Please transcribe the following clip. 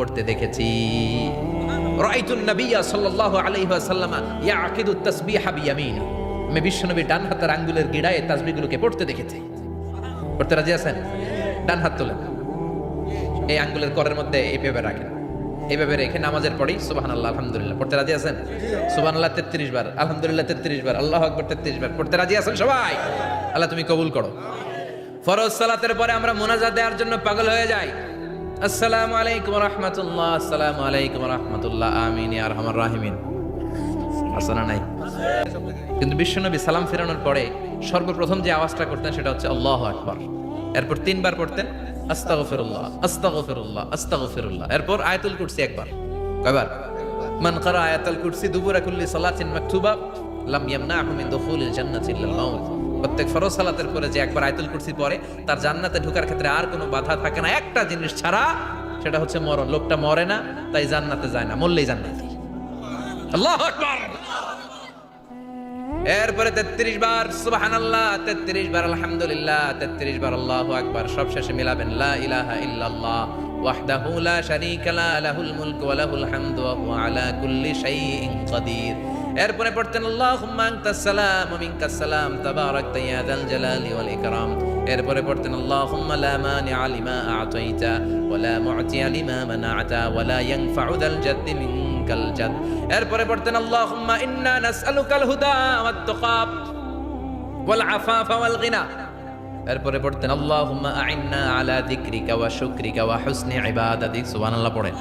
পড়তে দেখেছি। রাআইতুন নাবিয়্যা সাল্লাল্লাহু আলাইহি ওয়াসাল্লাম ইয়াকিদু তাসবিহা বিয়ামিনি, আমি বিশ্বনবী ডান হাতের আঙ্গুলের গিড়ায় তাসবিহগুলোকে পড়তে দেখেছি। পড়তে রাজি আছেন? ডান হাত তোলেন, এই আঙ্গুলের করের মধ্যে এইভাবে রাখেন, এইভাবে রেখে নামাজের পড়ি সুবহানাল্লাহ আলহামদুলিল্লাহ পড়তে রাজি আছেন? সুবহানাল্লাহ 33 বার, আলহামদুলিল্লাহ 33 বার, আল্লাহু আকবার 33 বার পড়তে রাজি আছেন সবাই? আল্লাহ তুমি কবুল করো। ফরজ সালাতের পরে আমরা মুনাজাত দেওয়ার জন্য পাগল হয়ে যাই। আসসালামু আলাইকুম ওয়া রাহমাতুল্লাহ, আসসালামু আলাইকুম ওয়া রাহমাতুল্লাহ, আমিন ইয়া আরহামার রাহিমিন। আসসালাম নাই, কিন্তু বিশ্বনবী সালাম ফেরানোর পরে সর্বপ্রথম যে আওয়াজটা করতেন সেটা হচ্ছে আল্লাহু আকবার। এরপর 3 বার পড়তেন আস্তাগফিরুল্লাহ আস্তাগফিরুল্লাহ আস্তাগফিরুল্লাহ। এরপর আয়াতুল কুরসি একবার। কয়বার? মান ক্বারা আয়াতুল কুরসি দুবুরা কুল্লি সালাতিন মাকতুবা লাম ইয়ামনাহু মিন দুখুলিল জান্নাতি ইল্লাল মাউত। প্রত্যেক ফরজ সালাতের পরে যে একবার আয়াতুল কুরসি পড়ে তার জান্নাতে ঢোকার ক্ষেত্রে আর কোনো বাধা থাকে না, একটা জিনিস ছাড়া, সেটা হচ্ছে মরণ। লোকটা মরে না তাই জান্নাতে যায় না, মরলেই জান্নাতি। আল্লাহু আকবার। এরপরে 33 বার সুবহানাল্লাহ, 33 বার আলহামদুলিল্লাহ, 33 বার আল্লাহু আকবার। সব শেষে মিলাবেন লা ইলাহা ইল্লাল্লাহ ওয়াহদাহু লা শারীকা লা লাহুল মুলকু ওয়া লাহুল হামদু ওয়া হুয়া আলা কুল্লি শাইইন কাদির। এরপরে পড়তেন আল্লাহুম্মা আনতাস সালাম ওয়া মিনকাস সালাম তাবারাকতা ইয়া যাল জালালি ওয়াল ইকরাম। এরপরে পড়তেন আল্লাহুম্মা লা মানিআ লিমা আ'তাইতা ওয়া লা মু'তিয়া লিমা মানা'তা ওয়া লা ইয়ানফা'ু যাল জাদ্দি মিনকাল জাদ। এরপরে পড়তেন আল্লাহুম্মা ইন্না নাসআলুকাল হুদা ওয়াত তুকা ওয়াল আফাফা ওয়াল গিনা। এরপরে পড়তেন আল্লাহুম্মা আ'ইন্না আলা যিকরিকা ওয়া শুকরিকা ওয়া হুসনি ইবাদাতিক। সুবহানাল্লাহ পড়েন।